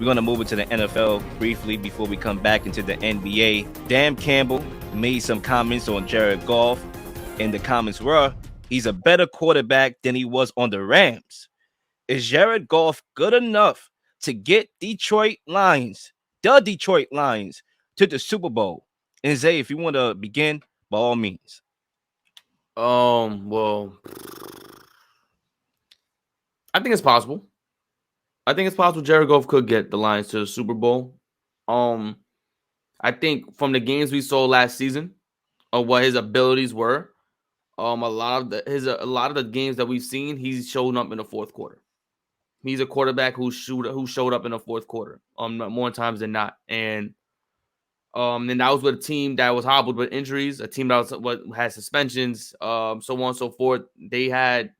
We're going to move into the NFL briefly before we come back into the NBA. Dan Campbell made some comments on Jared Goff, and the comments were, he's a better quarterback than he was on the Rams. Is Jared Goff good enough to get the Detroit Lions, to the Super Bowl? And Zay, if you want to begin, by all means. Well, I think it's possible. Jared Goff could get the Lions to the Super Bowl. I think from the games we saw last season, of what his abilities were, a lot of the games that we've seen, he's shown up in the fourth quarter. He's a quarterback who showed up in the fourth quarter, more times than not, and that was with a team that was hobbled with injuries, a team that had suspensions, so on and so forth. They had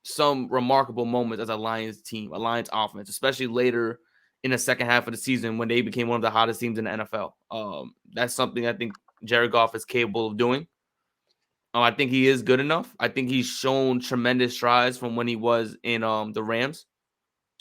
some remarkable moments as a Lions team, a Lions offense, especially later in the second half of the season when they became one of the hottest teams in the NFL. That's something I think Jared Goff is capable of doing. I think he is good enough. I think he's shown tremendous strides from when he was in the Rams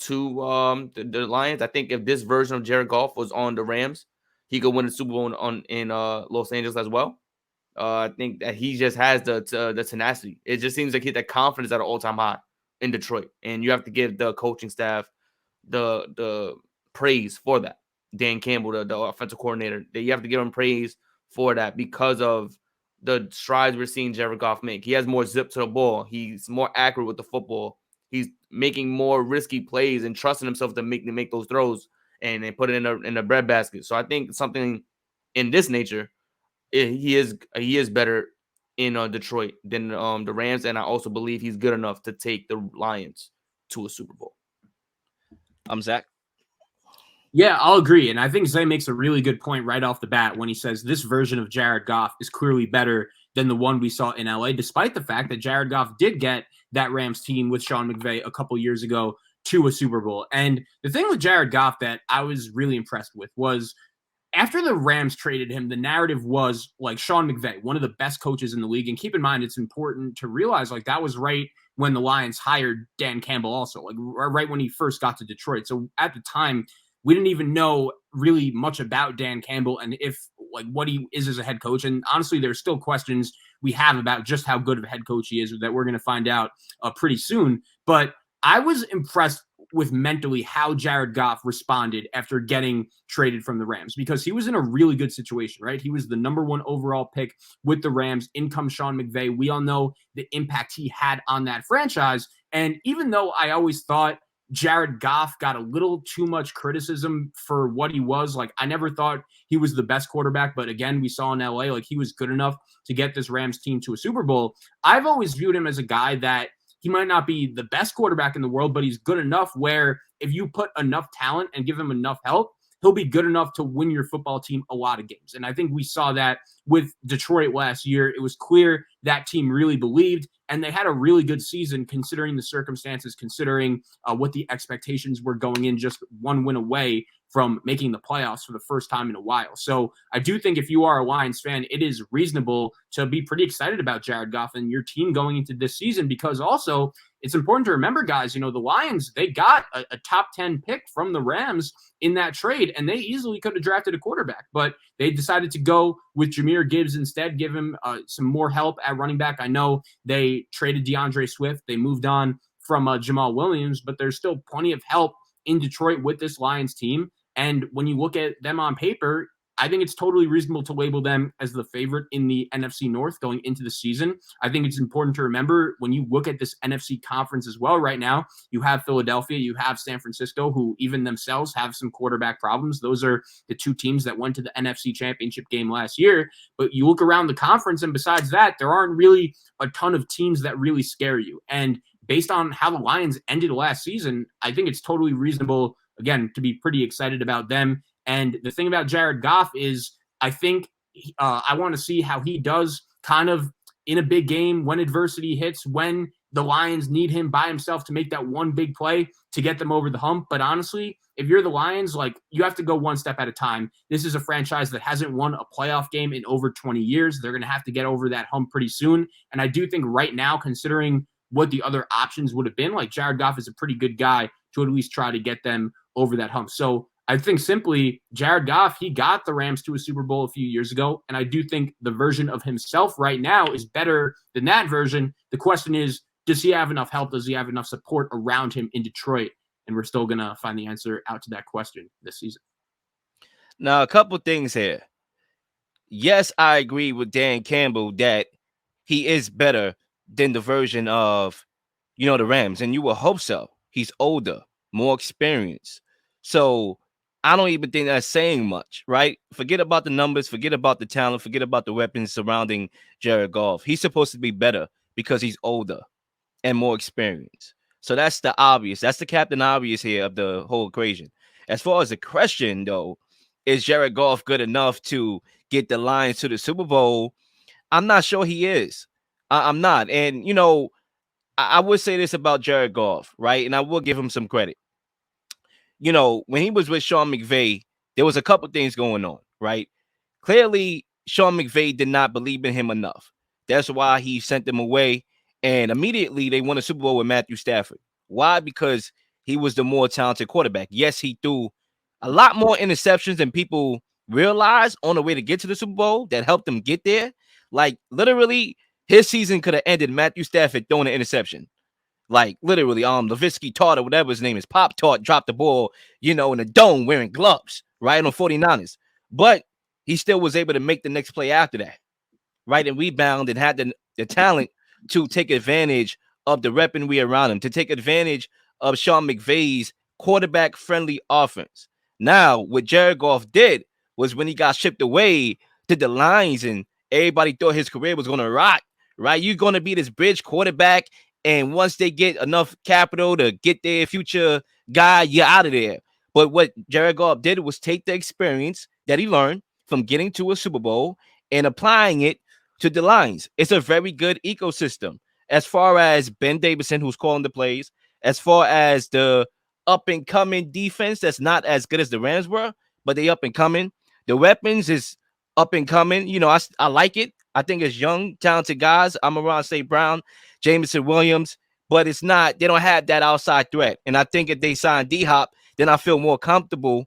to the Lions. I think if this version of Jared Goff was on the Rams, he could win the Super Bowl in Los Angeles as well. I think that he just has the tenacity. It just seems like that confidence at an all-time high in Detroit, and you have to give the coaching staff the praise for that. Dan Campbell, the offensive coordinator, you have to give him praise for that because of the strides we're seeing Jared Goff make. He has more zip to the ball. He's more accurate with the football. He's making more risky plays and trusting himself to make those throws and put it in the breadbasket. So I think something in this nature, he is better in Detroit than the Rams, and I also believe he's good enough to take the Lions to a Super Bowl. Zach. Yeah, I'll agree. And I think Zay makes a really good point right off the bat when he says this version of Jared Goff is clearly better than the one we saw in LA, despite the fact that Jared Goff did get that Rams team with Sean McVay a couple years ago to a Super Bowl. And the thing with Jared Goff that I was really impressed with was after the Rams traded him, the narrative was like Sean McVay, one of the best coaches in the league. And keep in mind, it's important to realize like that was right when the Lions hired Dan Campbell also, like right when he first got to Detroit. So at the time, we didn't even know really much about Dan Campbell and if like what he is as a head coach. And honestly, there's still questions we have about just how good of a head coach he is that we're going to find out pretty soon. But I was impressed with mentally how Jared Goff responded after getting traded from the Rams, because he was in a really good situation, right? He was the number 1 overall pick with the Rams. In comes Sean McVay. We all know the impact he had on that franchise. And even though I always thought Jared Goff got a little too much criticism for what he was, like I never thought he was the best quarterback, but again, we saw in LA, like he was good enough to get this Rams team to a Super Bowl. I've always viewed him as a guy that he might not be the best quarterback in the world, but he's good enough where if you put enough talent and give him enough help, he'll be good enough to win your football team a lot of games. And I think we saw that with Detroit last year. It was clear that team really believed, and they had a really good season considering the circumstances, considering what the expectations were going in, just one win away from making the playoffs for the first time in a while. So I do think if you are a Lions fan, it is reasonable to be pretty excited about Jared Goff and your team going into this season, because also it's important to remember, guys, you know, the Lions, they got a top 10 pick from the Rams in that trade, and they easily could have drafted a quarterback, but they decided to go with Jahmyr Gibbs instead, give him some more help at running back. I know they traded DeAndre Swift. They moved on from Jamal Williams, but there's still plenty of help in Detroit with this Lions team. And when you look at them on paper, I think it's totally reasonable to label them as the favorite in the NFC North going into the season. I think it's important to remember when you look at this NFC conference as well right now, you have Philadelphia, you have San Francisco, who even themselves have some quarterback problems. Those are the 2 teams that went to the NFC Championship game last year. But you look around the conference, and besides that, there aren't really a ton of teams that really scare you. And based on how the Lions ended last season, I think it's totally reasonable, again, to be pretty excited about them. And the thing about Jared Goff is I think I want to see how he does kind of in a big game when adversity hits, when the Lions need him by himself to make that one big play to get them over the hump. But honestly, if you're the Lions, like you have to go one step at a time. This is a franchise that hasn't won a playoff game in over 20 years. They're going to have to get over that hump pretty soon. And I do think right now, considering what the other options would have been, like Jared Goff is a pretty good guy to at least try to get them over that hump. So I think simply Jared Goff, he got the Rams to a Super Bowl a few years ago, and I do think the version of himself right now is better than that version. The question is, does he have enough help? Does he have enough support around him in Detroit? And we're still going to find the answer out to that question this season. Now, a couple things here. Yes, I agree with Dan Campbell that he is better than the version of, the Rams, and you will hope so. He's older, more experienced. So I don't even think that's saying much, right? Forget about the numbers, forget about the talent, forget about the weapons surrounding Jared Goff. He's supposed to be better because he's older and more experienced. So that's the obvious. That's the Captain Obvious here of the whole equation. As far as the question, though, is Jared Goff good enough to get the Lions to the Super Bowl? I'm not sure he is. I'm not. And, I would say this about Jared Goff, right? And I will give him some credit. When he was with Sean McVay, there was a couple things going on, right? Clearly, Sean McVay did not believe in him enough. That's why he sent them away. And immediately they won a Super Bowl with Matthew Stafford. Why? Because he was the more talented quarterback. Yes, he threw a lot more interceptions than people realize on the way to get to the Super Bowl that helped them get there. Like, literally, his season could have ended Matthew Stafford throwing an interception. Like, literally, Levinsky Tart or whatever his name is, Pop Tart dropped the ball, in the dome wearing gloves, right, on 49ers. But he still was able to make the next play after that, right, and rebound and had the talent to take advantage of the weaponry around him, to take advantage of Sean McVay's quarterback-friendly offense. Now, what Jared Goff did was when he got shipped away to the Lions and everybody thought his career was going to rock, right? You're going to be this bridge quarterback, and once they get enough capital to get their future guy, you're out of there. But what Jared Goff did was take the experience that he learned from getting to a Super Bowl and applying it to the Lions. It's a very good ecosystem. As far as Ben Davidson, who's calling the plays, as far as the up-and-coming defense that's not as good as the Rams were, but they up-and-coming. The weapons is up-and-coming. I like it. I think it's young, talented guys. Amon-Ra St. Brown, Jameson Williams, but it's not, they don't have that outside threat. And I think if they sign D-Hop, then I feel more comfortable,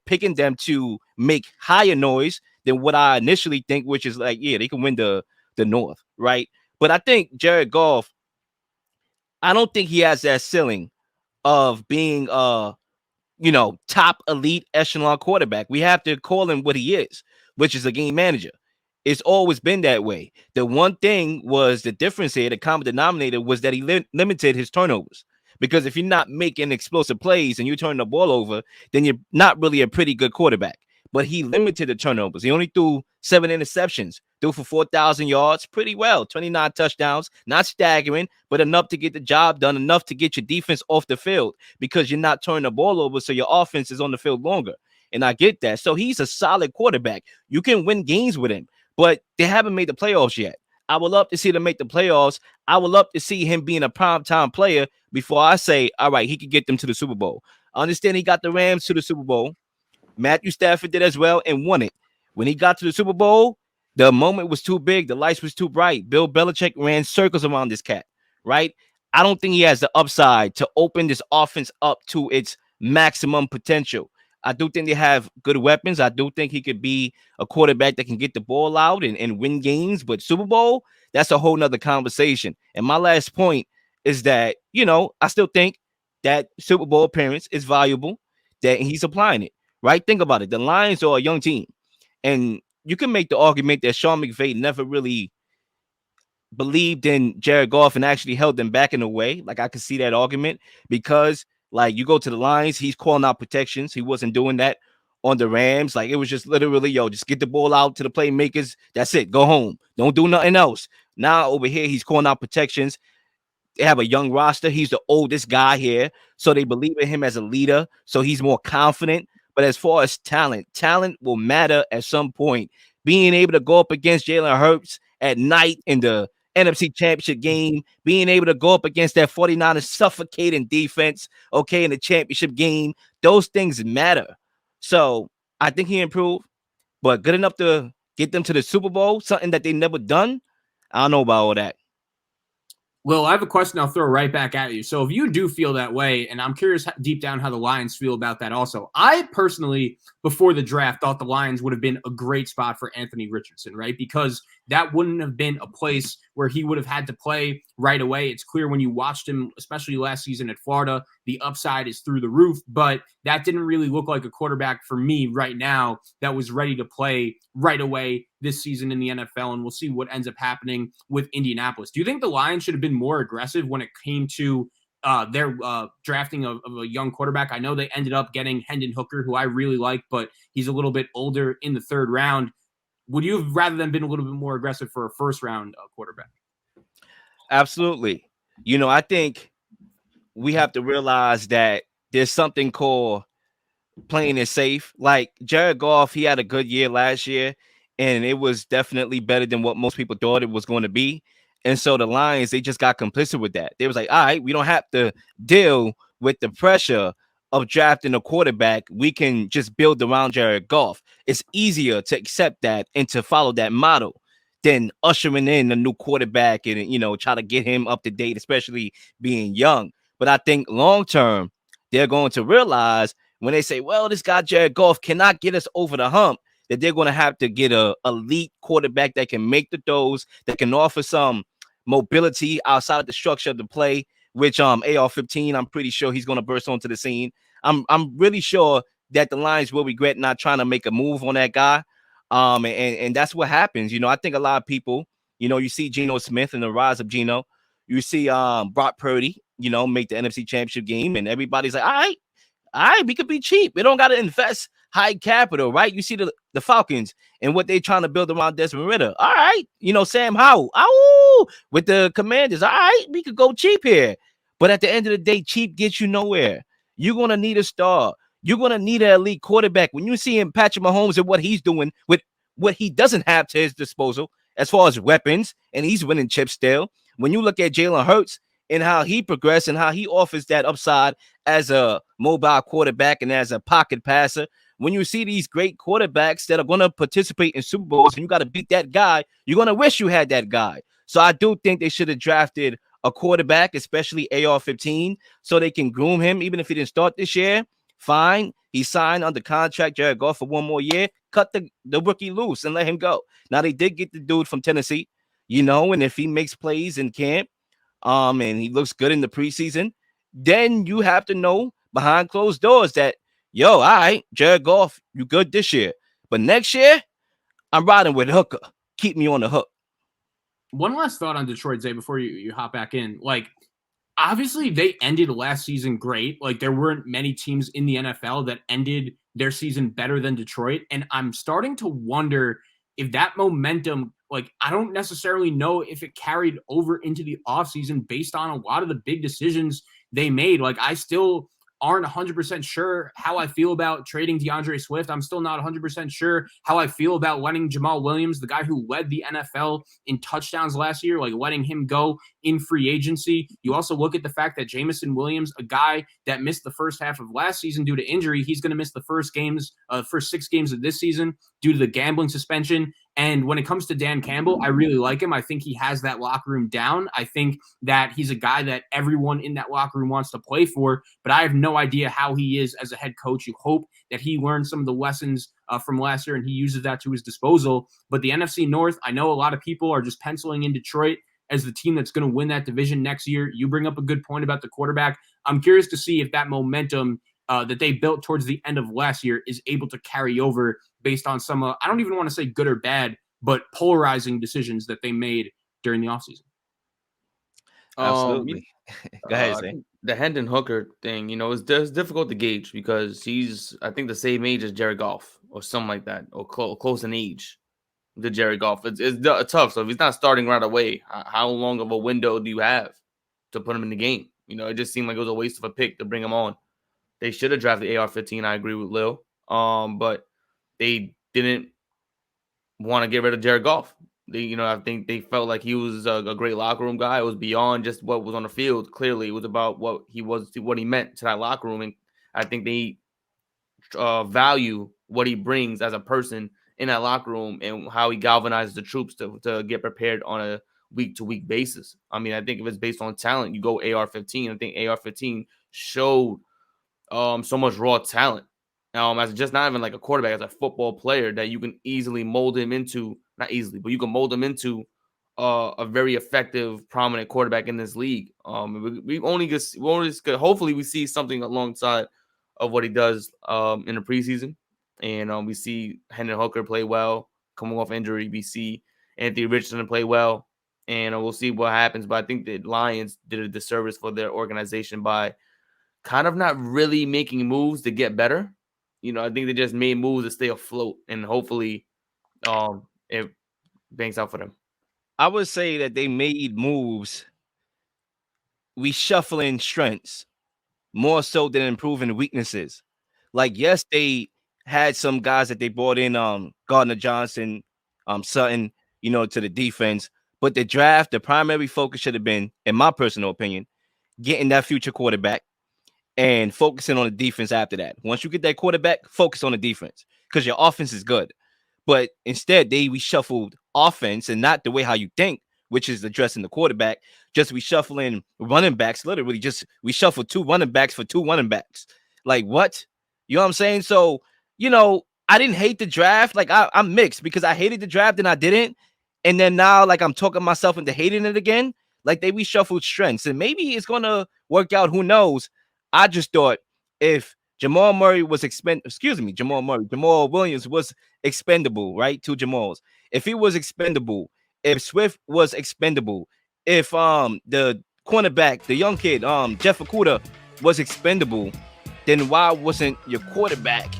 picking them to make higher noise than what I initially think, which is like, yeah, they can win the North, right? But I think Jared Goff, I don't think he has that ceiling of being top elite echelon quarterback. We have to call him what he is, which is a game manager. It's always been that way. The one thing was the difference here, the common denominator was that he limited his turnovers. Because if you're not making explosive plays and you turn the ball over, then you're not really a pretty good quarterback. But he limited the turnovers. He only threw 7 interceptions, threw for 4,000 yards, pretty well, 29 touchdowns, not staggering, but enough to get the job done, enough to get your defense off the field because you're not turning the ball over, so your offense is on the field longer. And I get that. So he's a solid quarterback. You can win games with him, but they haven't made the playoffs yet. I would love to see them make the playoffs. I would love to see him being a primetime player before I say, all right, he could get them to the Super Bowl. I understand he got the Rams to the Super Bowl. Matthew Stafford did as well and won it. When he got to the Super Bowl, the moment was too big. The lights was too bright. Bill Belichick ran circles around this cat, right? I don't think he has the upside to open this offense up to its maximum potential. I do think they have good weapons. I do think he could be a quarterback that can get the ball out and win games. But Super Bowl, that's a whole nother conversation. And my last point is that, I still think that Super Bowl appearance is valuable, that he's applying it, right? Think about it. The Lions are a young team. And you can make the argument that Sean McVay never really believed in Jared Goff and actually held them back in a way. Like, I could see that argument because, like, you go to the Lions, he's calling out protections. He wasn't doing that on the Rams. Like, it was just literally, just get the ball out to the playmakers. That's it. Go home. Don't do nothing else. Now, over here, he's calling out protections. They have a young roster. He's the oldest guy here, so they believe in him as a leader, so he's more confident. But as far as talent will matter at some point. Being able to go up against Jalen Hurts at night in the NFC Championship game, being able to go up against that 49ers suffocating defense, okay, in the championship game, those things matter. So I think he improved, but good enough to get them to the Super Bowl, something that they never done. I don't know about all that. Well, I have a question I'll throw right back at you. So if you do feel that way, and I'm curious deep down how the Lions feel about that also. I personally, before the draft, thought the Lions would have been a great spot for Anthony Richardson, right? Because that wouldn't have been a place where he would have had to play right away. It's clear when you watched him, especially last season at Florida, the upside is through the roof, but that didn't really look like a quarterback for me right now that was ready to play right away this season in the NFL, and we'll see what ends up happening with Indianapolis. Do you think the Lions should have been more aggressive when it came to their drafting of a young quarterback? I know they ended up getting Hendon Hooker, who I really like, but he's a little bit older in the third round. Would you have rather than been a little bit more aggressive for a first round quarterback? Absolutely. I think we have to realize that there's something called playing it safe. Like Jared Goff, he had a good year last year, and it was definitely better than what most people thought it was going to be. And so the Lions, they just got complicit with that. They was like, all right, we don't have to deal with the pressure of drafting a quarterback. We can just build around Jared Goff. It's easier to accept that and to follow that model than ushering in a new quarterback and try to get him up to date, especially being young. But I think long term, they're going to realize when they say, well, this guy Jared Goff cannot get us over the hump, that they're going to have to get a elite quarterback that can make the throws, that can offer some mobility outside of the structure of the play, which AR-15, I'm pretty sure he's going to burst onto the scene. I'm really sure that the Lions will regret not trying to make a move on that guy. And that's what happens. I think a lot of people, you see Geno Smith and the rise of Geno. You see Brock Purdy, make the NFC Championship game, and everybody's like, all right, we could be cheap. We don't got to invest high capital, right? You see the Falcons and what they're trying to build around Desmond Ritter. All right, Sam Howell, with the Commanders. All right, we could go cheap here. But at the end of the day, cheap gets you nowhere. You're going to need a star. You're going to need an elite quarterback. When you see him, Patrick Mahomes, and what he's doing with what he doesn't have to his disposal as far as weapons, and he's winning chips still. When you look at Jalen Hurts and how he progressed and how he offers that upside as a mobile quarterback and as a pocket passer, when you see these great quarterbacks that are going to participate in Super Bowls and you got to beat that guy, you're going to wish you had that guy. So I do think they should have drafted a quarterback, especially AR-15, so they can groom him. Even if he didn't start this year, fine. He signed under contract, Jared Goff, for one more year. Cut the rookie loose and let him go. Now, they did get the dude from Tennessee, and if he makes plays in camp, and he looks good in the preseason, then you have to know behind closed doors that, all right, Jared Goff, you good this year. But next year, I'm riding with Hooker. Keep me on the hook. One last thought on Detroit, Zay, before you hop back in. Like, obviously, they ended last season great. Like, there weren't many teams in the NFL that ended their season better than Detroit. And I'm starting to wonder if that momentum, like, I don't necessarily know if it carried over into the offseason based on a lot of the big decisions they made. Like, I still aren't 100% sure how I feel about trading DeAndre Swift. I'm still not 100% sure how I feel about letting Jamal Williams, the guy who led the NFL in touchdowns last year, like letting him go in free agency. You also look at the fact that Jameson Williams, a guy that missed the first half of last season due to injury, he's going to miss the first 6 games of this season due to the gambling suspension. And when it comes to Dan Campbell, I really like him. I think he has that locker room down. I think that he's a guy that everyone in that locker room wants to play for, but I have no idea how he is as a head coach. You hope that he learned some of the lessons from last year and he uses that to his disposal. But the NFC North, I know a lot of people are just penciling in Detroit as the team that's going to win that division next year. You bring up a good point about the quarterback. I'm curious to see if that momentum that they built towards the end of last year is able to carry over based on some, I don't even want to say good or bad, but polarizing decisions that they made during the offseason. Absolutely. Go ahead, Zay. The Hendon Hooker thing, it's difficult to gauge because he's, I think, the same age as Jared Goff or something like that, or close in age to Jared Goff. It's tough. So if he's not starting right away, how long of a window do you have to put him in the game? It just seemed like it was a waste of a pick to bring him on. They should have drafted AR-15. I agree with Leel. But they didn't want to get rid of Jared Goff. I think they felt like he was a great locker room guy. It was beyond just what was on the field. Clearly, it was about what he meant to that locker room. And I think they value what he brings as a person in that locker room and how he galvanizes the troops to get prepared on a week-to-week basis. I mean, I think if it's based on talent, you go AR-15. I think AR-15 showed so much raw talent. As just not even like a quarterback, as a football player that you can easily mold him into, not easily, but you can mold him into a very effective, prominent quarterback in this league. We only just hopefully we see something alongside of what he does in the preseason, and we see Hendon Hooker play well, coming off injury. We see Anthony Richardson play well, and we'll see what happens. But I think the Lions did a disservice for their organization by kind of not really making moves to get better. I think they just made moves to stay afloat, and hopefully it banks out for them. I would say that they made moves. We shuffling strengths more so than improving weaknesses. Like, yes, they had some guys that they brought in, Gardner Johnson, Sutton, to the defense. But the draft, the primary focus should have been, in my personal opinion, getting that future quarterback and focusing on the defense after that. Once you get that quarterback, focus on the defense because your offense is good. But instead, they reshuffled offense and not the way how you think, which is addressing the quarterback. Just reshuffling running backs, literally just reshuffled 2 running backs for 2 running backs. Like, what? You know what I'm saying? So, I didn't hate the draft. Like, I'm mixed because I hated the draft and I didn't. And then now, like, I'm talking myself into hating it again. Like, they reshuffled strengths. And maybe it's going to work out. Who knows? I just thought if Jamal Williams was expendable, right? 2 Jamals. If he was expendable, if Swift was expendable, if the cornerback, the young kid, Jeff Okudah was expendable, then why wasn't your quarterback,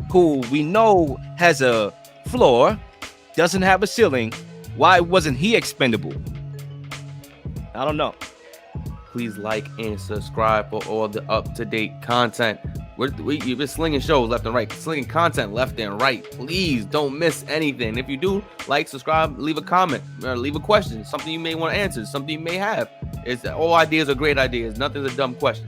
who we know has a floor, doesn't have a ceiling, why wasn't he expendable? I don't know. Please like and subscribe for all the up-to-date content. We've been slinging shows left and right, slinging content left and right. Please don't miss anything. If you do, like, subscribe, leave a comment, or leave a question, something you may want to answer, something you may have. All ideas are great ideas. Nothing's a dumb question.